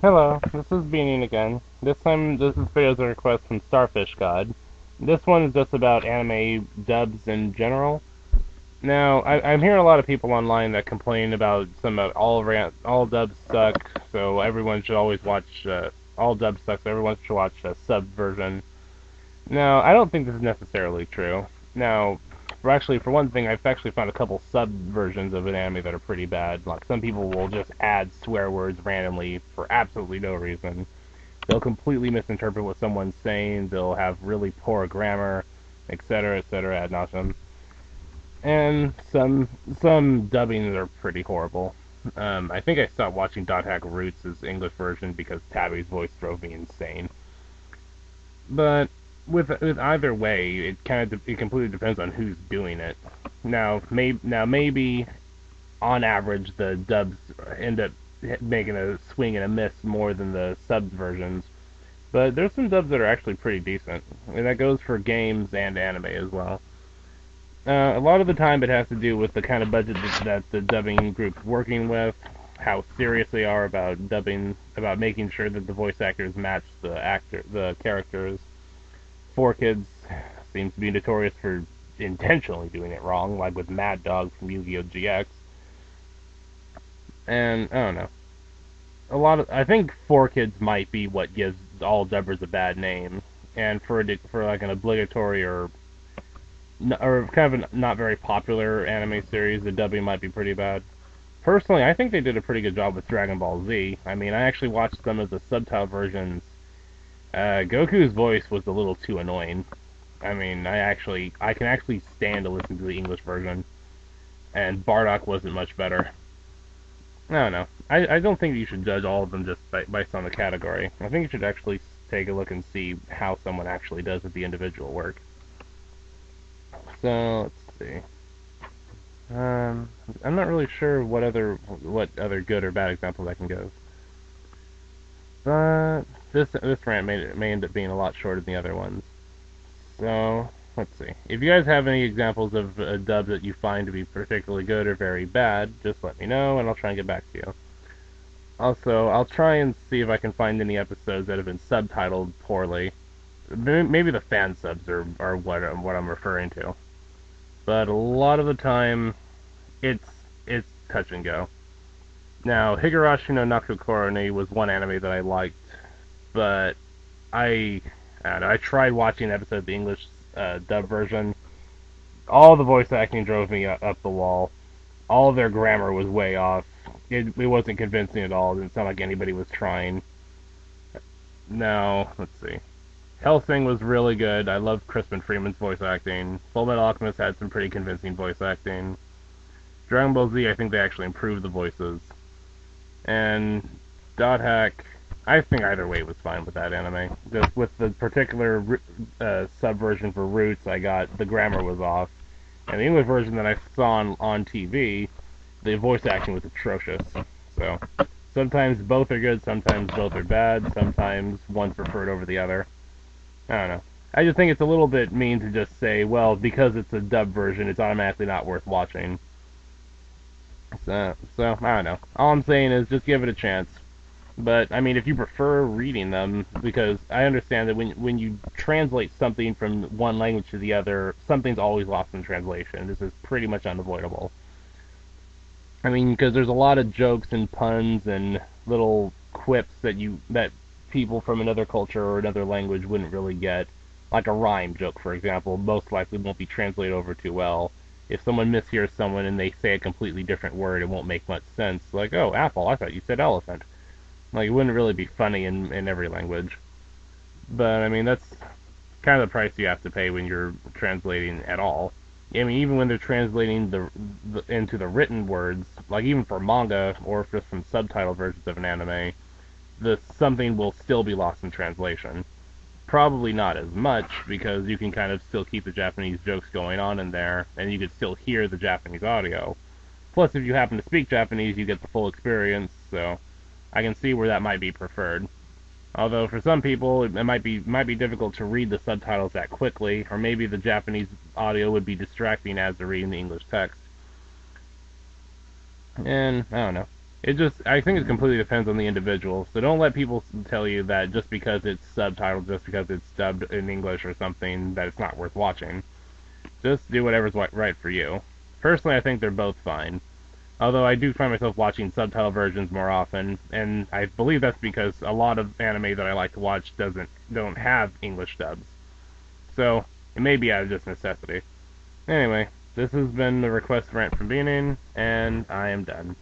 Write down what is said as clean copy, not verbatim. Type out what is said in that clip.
Hello, this is Beanie again. This time, this is video's a request from Starfish God. This one is just about anime dubs in general. Now, I'm hearing a lot of people online that complain about all dubs suck, so everyone should always watch, all dubs suck, so everyone should watch a sub version. Now, I don't think this is necessarily true. Now, for one thing, I've actually found a couple sub versions of an anime that are pretty bad. Like, some people will just add swear words randomly for absolutely no reason. They'll completely misinterpret what someone's saying. They'll have really poor grammar, etc., ad nauseum. And some dubbings are pretty horrible. I think I stopped watching Dot Hack Roots' English version because Tabby's voice drove me insane. But with either way, it completely depends on who's doing it. Maybe on average the dubs end up making a swing and a miss more than the subs versions. But there's some dubs that are actually pretty decent, and that goes for games and anime as well. A lot of the time, it has to do with the kind of budget that the dubbing group's working with, how serious they are about dubbing, about making sure that the voice actors match the characters. 4Kids seems to be notorious for intentionally doing it wrong, like with Mad Dog from Yu-Gi-Oh! GX. And I don't know. I think 4Kids might be what gives all dubbers a bad name, and for like an obligatory or kind of a not very popular anime series, the dubbing might be pretty bad. Personally, I think they did a pretty good job with Dragon Ball Z. I mean, I actually watched some of the subtitle versions. Goku's voice was a little too annoying. I mean, I can actually stand to listen to the English version, and Bardock wasn't much better. I don't know. I don't think you should judge all of them just based on the category. I think you should actually take a look and see how someone actually does with the individual work. So let's see. I'm not really sure what other good or bad examples I can give. But this rant may end up being a lot shorter than the other ones. So let's see. If you guys have any examples of a dub that you find to be particularly good or very bad, just let me know, and I'll try and get back to you. Also, I'll try and see if I can find any episodes that have been subtitled poorly. Maybe the fan subs are what I'm referring to. But a lot of the time, it's it's touch and go. Now, Higurashi no Nakukoroni was one anime that I liked, but I I don't know. I tried watching an episode of the English dub version. All the voice acting drove me up the wall. All of their grammar was way off. It wasn't convincing at all. It didn't sound like anybody was trying. Now, let's see. Hellsing was really good. I loved Crispin Freeman's voice acting. Fullmetal Alchemist had some pretty convincing voice acting. Dragon Ball Z, I think they actually improved the voices. And Dot Hack, I think either way was fine with that anime. Just with the particular subversion for Roots, the grammar was off, and the English version that I saw on TV, the voice acting was atrocious. So sometimes both are good, sometimes both are bad, sometimes one's preferred over the other. I don't know. I just think it's a little bit mean to just say, well, because it's a dub version, it's automatically not worth watching. So I don't know. All I'm saying is just give it a chance. But I mean, if you prefer reading them, because I understand that when you translate something from one language to the other, something's always lost in translation. This is pretty much unavoidable. I mean, because there's a lot of jokes and puns and little quips that people from another culture or another language wouldn't really get. Like a rhyme joke, for example, most likely won't be translated over too well. If someone mishears someone and they say a completely different word, it won't make much sense. Like, oh, apple, I thought you said elephant. Like, it wouldn't really be funny in every language. But, I mean, that's kind of the price you have to pay when you're translating at all. I mean, even when they're translating into the written words, like even for manga or just from subtitle versions of an anime, the something will still be lost in translation. Probably not as much because you can kind of still keep the Japanese jokes going on in there, and you can still hear the Japanese audio. Plus, if you happen to speak Japanese, you get the full experience. So, I can see where that might be preferred. Although for some people it might be difficult to read the subtitles that quickly, or maybe the Japanese audio would be distracting as they're reading the English text. And I don't know. I think it completely depends on the individual. So don't let people tell you that just because it's subtitled, just because it's dubbed in English or something, that it's not worth watching. Just do whatever's right for you. Personally, I think they're both fine. Although I do find myself watching subtitle versions more often, and I believe that's because a lot of anime that I like to watch don't have English dubs. So it may be out of just necessity. Anyway, this has been the request rant from Beaning, and I am done.